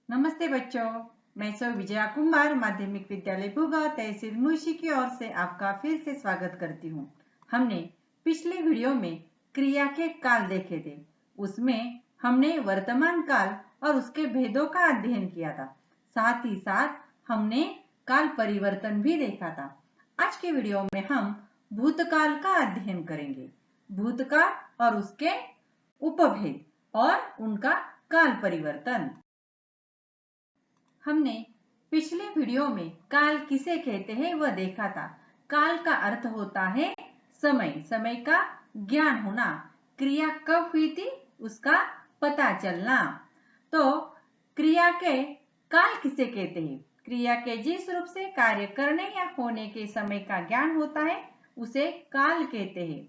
नमस्ते बच्चों, मैं सौ विजया कुमार माध्यमिक विद्यालय भूगा तहसील मुंशी की ओर से आपका फिर से स्वागत करती हूँ। हमने पिछले वीडियो में क्रिया के काल देखे थे। उसमें हमने वर्तमान काल और उसके भेदों का अध्ययन किया था। साथ ही साथ हमने काल परिवर्तन भी देखा था। आज के वीडियो में हम भूतकाल का अध्ययन करेंगे। भूतकाल और उसके उपभेद और उनका काल परिवर्तन। हमने पिछले वीडियो में काल किसे कहते हैं वह देखा था। काल का अर्थ होता है समय, समय का ज्ञान होना, क्रिया कब हुई थी उसका पता चलना। तो क्रिया के काल किसे कहते हैं? क्रिया के जिस रूप से कार्य करने या होने के समय का ज्ञान होता है उसे काल कहते हैं।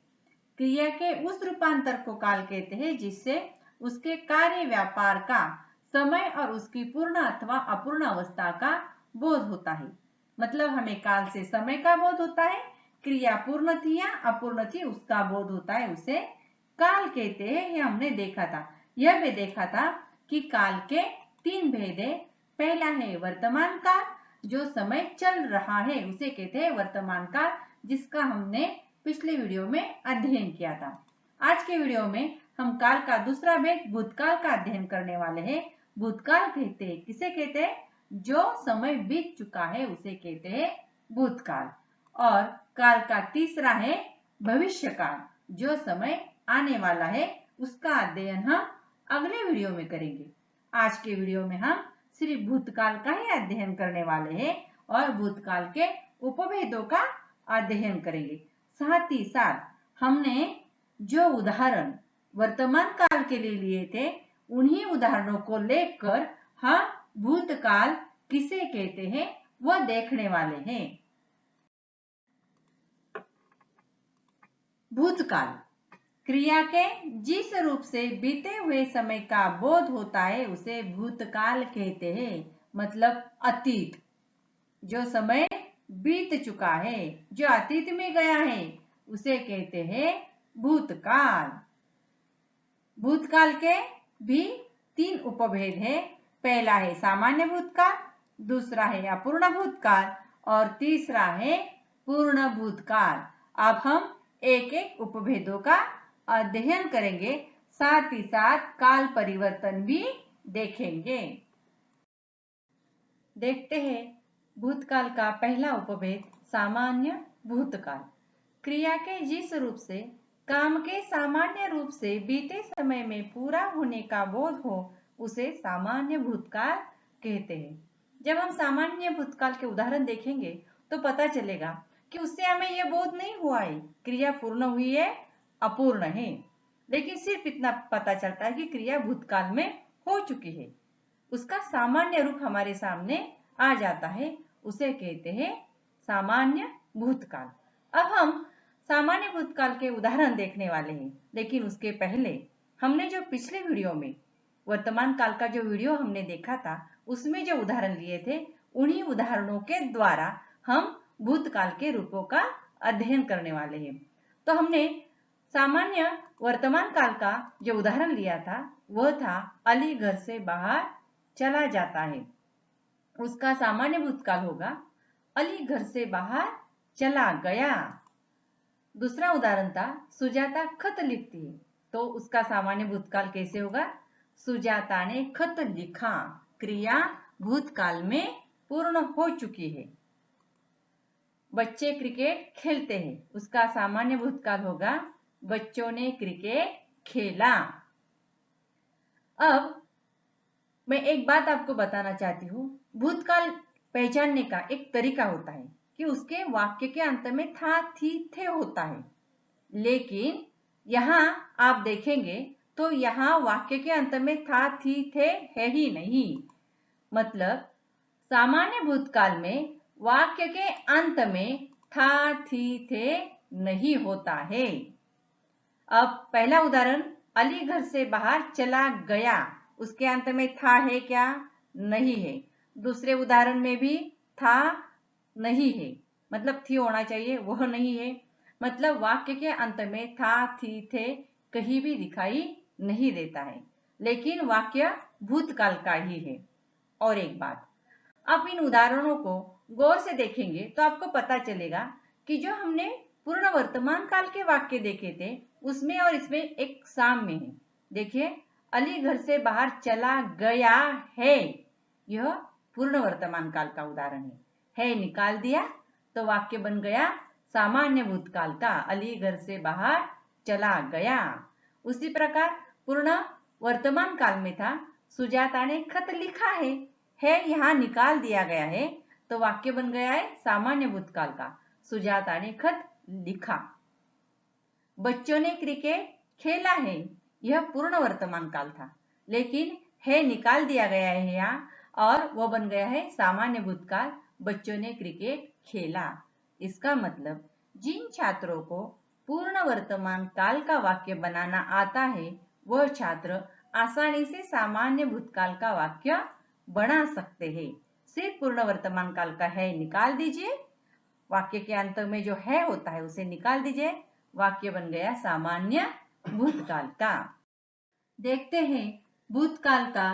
क्रिया के उस रूपांतर को काल कहते हैं जिससे उसके कार्य व्यापार का समय और उसकी पूर्ण अथवा अपूर्ण अवस्था का बोध होता है। मतलब हमें काल से समय का बोध होता है, क्रिया पूर्ण थी या अपूर्ण थी उसका बोध होता है, उसे काल कहते हैं। ये हमने देखा था। यह भी देखा था कि काल के तीन भेद है। पहला है वर्तमान काल, जो समय चल रहा है उसे कहते हैं वर्तमान काल, जिसका हमने पिछले वीडियो में अध्ययन किया था। आज के वीडियो में हम काल का दूसरा भेद भूतकाल का अध्ययन करने वाले हैं। भूतकाल कहते हैं, किसे कहते हैं? जो समय बीत चुका है उसे कहते हैं भूतकाल। और काल का तीसरा है भविष्यकाल, जो समय आने वाला है उसका अध्ययन हम अगले वीडियो में करेंगे। आज के वीडियो में हम सिर्फ भूतकाल का ही अध्ययन करने वाले हैं और भूतकाल के उपभेदों का अध्ययन करेंगे। साथ ही साथ हमने जो उदाहरण वर्तमान काल के लिए लिए थे उन्हीं उदाहरणों को लेकर हम भूतकाल किसे कहते हैं वह देखने वाले हैं। भूतकाल क्रिया के जिस रूप से बीते हुए समय का बोध होता है उसे भूतकाल कहते हैं। मतलब अतीत, जो समय बीत चुका है, जो अतीत में गया है उसे कहते हैं भूतकाल। भूतकाल के भी तीन उपभेद है। पहला है सामान्य भूतकाल, दूसरा है अपूर्ण भूतकाल और तीसरा है पूर्ण भूतकाल। अब हम एक एक उपभेदों का अध्ययन करेंगे, साथ ही साथ काल परिवर्तन भी देखेंगे। देखते हैं भूतकाल का पहला उपभेद सामान्य भूतकाल। क्रिया के जिस रूप से काम के सामान्य रूप से बीते समय में पूरा होने का बोध हो उसे सामान्य भूतकाल कहते हैं। जब हम सामान्य भूतकाल के उदाहरण देखेंगे तो पता चलेगा कि उससे हमें यह बोध नहीं हुआ है क्रिया पूर्ण हुई है अपूर्ण है, लेकिन सिर्फ इतना पता चलता है कि क्रिया भूतकाल में हो चुकी है। उसका सामान्य रूप हमारे सामने आ जाता है, उसे कहते हैं सामान्य भूतकाल। अब हम सामान्य भूतकाल के उदाहरण देखने वाले हैं, लेकिन उसके पहले हमने जो पिछले वीडियो में वर्तमान काल का जो वीडियो हमने देखा था उसमें जो उदाहरण लिए थे उन्हीं उदाहरणों के द्वारा हम भूतकाल के रूपों का अध्ययन करने वाले हैं। तो हमने सामान्य वर्तमान काल का जो उदाहरण लिया था वह था अली घर से बाहर चला जाता है। उसका सामान्य भूतकाल होगा अली घर से बाहर चला गया। दूसरा उदाहरण था सुजाता खत लिखती है, तो उसका सामान्य भूतकाल कैसे होगा? सुजाता ने खत लिखा, क्रिया भूतकाल में पूर्ण हो चुकी है। बच्चे क्रिकेट खेलते हैं, उसका सामान्य भूतकाल होगा बच्चों ने क्रिकेट खेला। अब मैं एक बात आपको बताना चाहती हूँ, भूतकाल पहचानने का एक तरीका होता है कि उसके वाक्य के अंत में था, थी, थे होता है, लेकिन यहाँ आप देखेंगे तो यहाँ वाक्य के अंत में था, थी, थे है ही नहीं। मतलब सामान्य भूतकाल में वाक्य के अंत में था, थी, थे नहीं होता है। अब पहला उदाहरण अली घर से बाहर चला गया, उसके अंत में था है क्या? नहीं है। दूसरे उदाहरण में भी था नहीं है, मतलब थी होना चाहिए, वह नहीं है। मतलब वाक्य के अंत में था, थी, थे कहीं भी दिखाई नहीं देता है, लेकिन वाक्य भूतकाल का ही है। और एक बात, आप इन उदाहरणों को गौर से देखेंगे तो आपको पता चलेगा कि जो हमने पूर्ण वर्तमान काल के वाक्य देखे थे उसमें और इसमें एक साम्य है। देखिए, अली घर से बाहर चला गया है, यह पूर्ण वर्तमान काल का उदाहरण है निकाल दिया तो वाक्य बन गया सामान्य भूतकाल का, अली घर से बाहर चला गया। उसी प्रकार पूर्ण वर्तमान काल में था, सुजाता ने खत लिखा है यहाँ निकाल दिया गया है तो वाक्य बन गया है सामान्य भूतकाल का, सुजाता ने खत लिखा। बच्चों ने क्रिकेट खेला है, यह पूर्ण वर्तमान काल था, लेकिन है निकाल दिया गया है यहाँ और वो बन गया है सामान्य भूतकाल, बच्चों ने क्रिकेट खेला। इसका मतलब जिन छात्रों को पूर्ण वर्तमान काल का वाक्य बनाना आता है वह छात्र आसानी से सामान्य भूतकाल का वाक्य बना सकते हैं। सिर्फ पूर्ण वर्तमान काल का है निकाल दीजिए, वाक्य के अंत में जो है होता है उसे निकाल दीजिए, वाक्य बन गया सामान्य भूतकाल का। देखते हैं भूतकाल का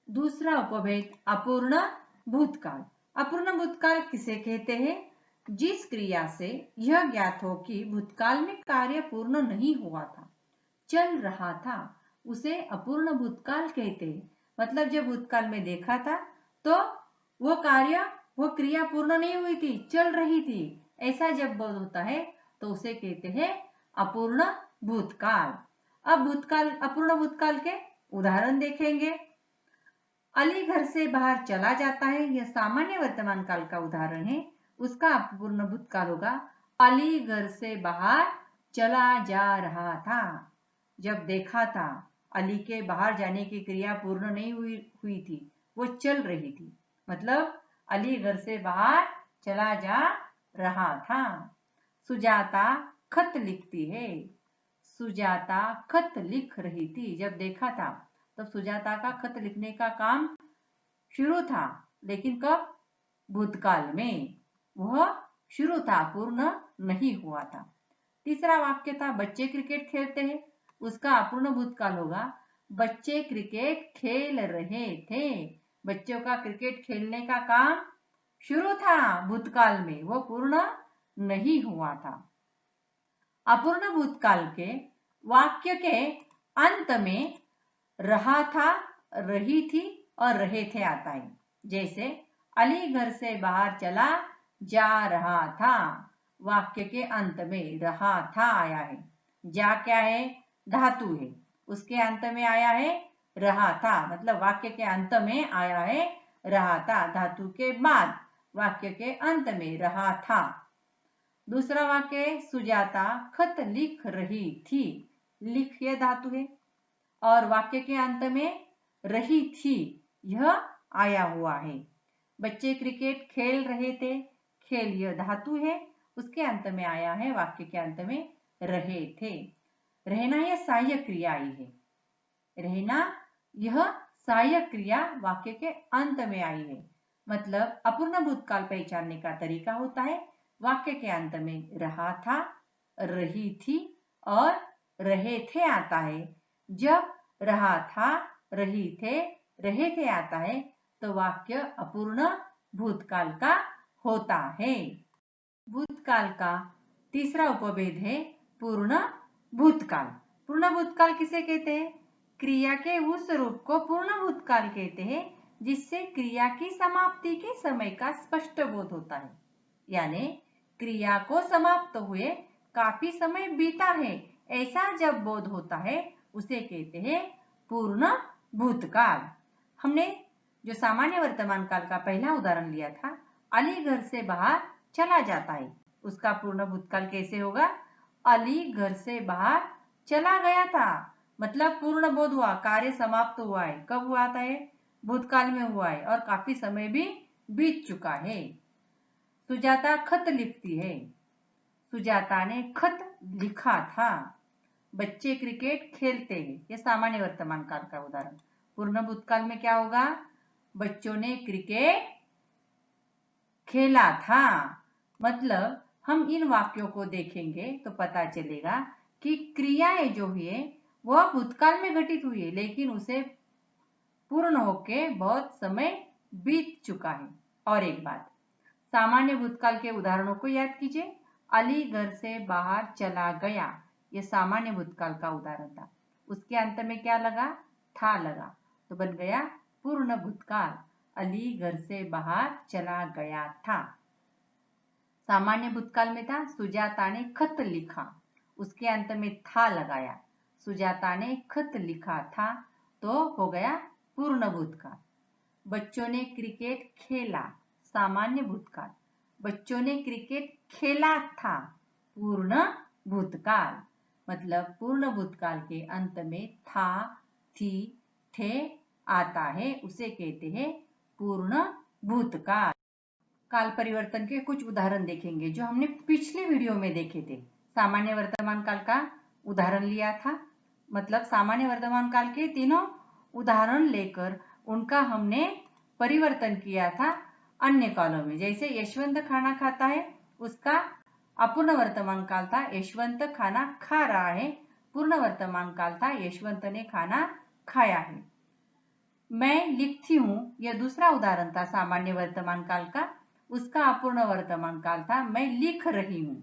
दूसरा उपभेद अपूर्ण भूतकाल। अपूर्ण भूतकाल किसे कहते हैं? जिस क्रिया से यह ज्ञात हो कि भूतकाल में कार्य पूर्ण नहीं हुआ था, चल रहा था, उसे अपूर्ण भूतकाल कहते हैं। मतलब जब भूतकाल में देखा था तो वो कार्य वो क्रिया पूर्ण नहीं हुई थी, चल रही थी, ऐसा जब बोध होता है तो उसे कहते हैं अपूर्ण भूतकाल। अब भूतकाल अपूर्ण भूतकाल के उदाहरण देखेंगे। अली घर से बाहर चला जाता है, यह सामान्य वर्तमान काल का उदाहरण है। उसका अपूर्ण भूतकाल होगा अली घर से बाहर चला जा रहा था। जब देखा था, अली के बाहर जाने की क्रिया पूर्ण नहीं हुई थी, वो चल रही थी, मतलब अली घर से बाहर चला जा रहा था। सुजाता खत लिखती है, सुजाता खत लिख रही थी। जब देखा था तब सुजाता का खत लिखने का काम शुरू था, लेकिन कब? भूतकाल में वह शुरू था, पूर्ण नहीं हुआ था। तीसरा वाक्य था बच्चे क्रिकेट खेलते हैं, उसका अपूर्ण भूतकाल होगा बच्चे क्रिकेट खेल रहे थे। बच्चों का क्रिकेट खेलने का काम शुरू था भूतकाल में, वो पूर्ण नहीं हुआ था। अपूर्ण भूतकाल के वाक्य के अंत में रहा था, रही थी और रहे थे आता है। जैसे अली घर से बाहर चला जा रहा था, वाक्य के अंत में रहा था आया है। जा क्या है? धातु है, उसके अंत में आया है रहा था, मतलब वाक्य के अंत में आया है रहा था, धातु के बाद वाक्य के अंत में रहा था। दूसरा वाक्य सुजाता खत लिख रही थी, लिख यह धातु है और वाक्य के अंत में रही थी यह आया हुआ है। बच्चे क्रिकेट खेल रहे थे, खेल यह धातु है, उसके अंत में आया है वाक्य के अंत में रहे थे। रहना यह सहायक क्रिया आई है, रहना यह सहायक क्रिया वाक्य के अंत में आई है। मतलब अपूर्ण भूतकाल पहचानने का तरीका होता है वाक्य के अंत में रहा था, रही थी और रहे थे आता है। जब रहा था, रही थे, रहे थे आता है तो वाक्य अपूर्ण भूतकाल का होता है। भूतकाल का तीसरा उपभेद है पूर्ण भूतकाल। पूर्ण भूतकाल किसे कहते हैं? क्रिया के उस रूप को पूर्ण भूतकाल कहते हैं जिससे क्रिया की समाप्ति के समय का स्पष्ट बोध होता है। यानी क्रिया को समाप्त हुए काफी समय बीता है, ऐसा जब बोध होता है उसे कहते हैं पूर्ण भूतकाल। हमने जो सामान्य वर्तमान काल का पहला उदाहरण लिया था, अली घर से बाहर चला जाता है, उसका पूर्ण भूतकाल कैसे होगा? अली घर से बाहर चला गया था, मतलब पूर्ण बोध हुआ, कार्य समाप्त हुआ है। कब हुआ था? भूतकाल में हुआ है और काफी समय भी बीत चुका है। सुजाता खत लिखती है, सुजाता ने खत लिखा था। बच्चे क्रिकेट खेलते हैं, यह सामान्य वर्तमान काल का उदाहरण। पूर्ण भूतकाल में क्या होगा? बच्चों ने क्रिकेट खेला था। मतलब हम इन वाक्यों को देखेंगे तो पता चलेगा कि क्रियाएं जो है वह भूतकाल में घटित हुई है, लेकिन उसे पूर्ण होके बहुत समय बीत चुका है। और एक बात, सामान्य भूतकाल के उदाहरणों को याद कीजिए। अली घर से बाहर चला गया, ये सामान्य भूतकाल का उदाहरण था। उसके अंत में क्या लगा? था लगा, तो बन गया पूर्ण भूतकाल। अली घर से बाहर चला गया था। सामान्य भूतकाल में था सुजाता ने खत लिखा, उसके अंत में था लगाया, सुजाता ने खत लिखा था, तो हो गया पूर्ण भूतकाल। बच्चों ने क्रिकेट खेला, सामान्य भूतकाल। बच्चों ने क्रिकेट खेला था, पूर्ण भूतकाल। मतलब पूर्ण भूतकाल के अंत में था, थी, थे आता है, उसे कहते हैं पूर्ण भूतकाल। काल परिवर्तन के कुछ उदाहरण देखेंगे जो हमने पिछले वीडियो में देखे थे। सामान्य वर्तमान काल का उदाहरण लिया था, मतलब सामान्य वर्तमान काल के तीनों उदाहरण लेकर उनका हमने परिवर्तन किया था अन्य कालों में। जैसे यशवंत खाना खाता है, उसका अपूर्ण वर्तमान काल था यशवंत खाना खा रहा है, पूर्ण वर्तमान काल था यशवंत ने खाना खाया है। मैं लिखती हूँ, यह दूसरा उदाहरण था सामान्य वर्तमान काल का, उसका अपूर्ण वर्तमान काल था मैं लिख रही हूँ,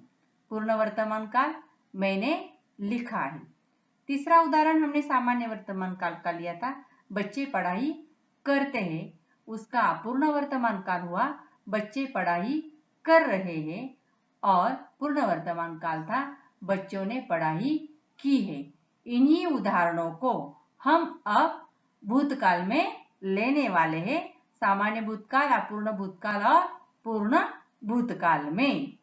पूर्ण वर्तमान काल मैंने लिखा है। तीसरा उदाहरण हमने सामान्य वर्तमान काल का लिया था, बच्चे पढ़ाई करते हैं, उसका अपूर्ण वर्तमान काल हुआ बच्चे पढ़ाई कर रहे हैं, और पूर्ण वर्तमान काल था बच्चों ने पढ़ाई की है। इन्हीं उदाहरणों को हम अब भूतकाल में लेने वाले हैं, सामान्य भूतकाल, अपूर्ण भूतकाल और पूर्ण भूतकाल में।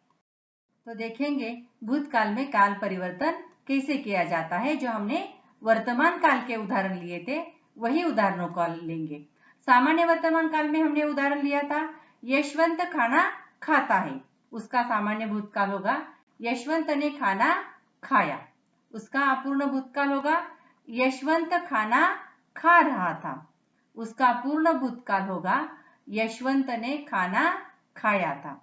तो देखेंगे भूतकाल में काल परिवर्तन कैसे किया जाता है। जो हमने वर्तमान काल के उदाहरण लिए थे वही उदाहरणों को लेंगे। सामान्य वर्तमान काल में हमने उदाहरण लिया था यशवंत खाना खाता है, उसका सामान्य भूतकाल होगा यशवंत ने खाना खाया। उसका अपूर्ण भूतकाल होगा यशवंत खाना खा रहा था। उसका पूर्ण भूतकाल होगा यशवंत ने खाना खाया था।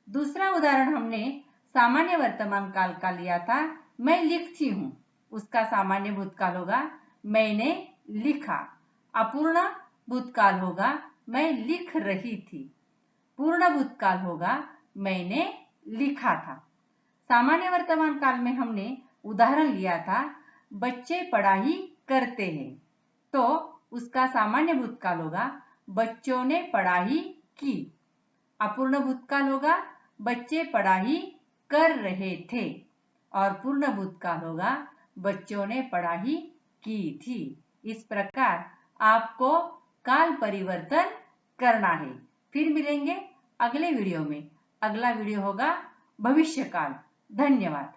दूसरा उदाहरण हमने सामान्य वर्तमान काल का लिया था मैं लिखती हूँ, उसका सामान्य भूतकाल होगा मैंने लिखा। अपूर्ण भूतकाल होगा मैं लिख रही थी। पूर्ण भूतकाल होगा मैंने लिखा था। सामान्य वर्तमान काल में हमने उदाहरण लिया था बच्चे पढ़ाई करते हैं, तो उसका सामान्य भूतकाल होगा बच्चों ने पढ़ाई की। अपूर्ण भूतकाल होगा बच्चे पढ़ाई कर रहे थे, और पूर्ण भूतकाल होगा बच्चों ने पढ़ाई की थी। इस प्रकार आपको काल परिवर्तन करना है। फिर मिलेंगे अगले वीडियो में। अगला वीडियो होगा भविष्यकाल। धन्यवाद।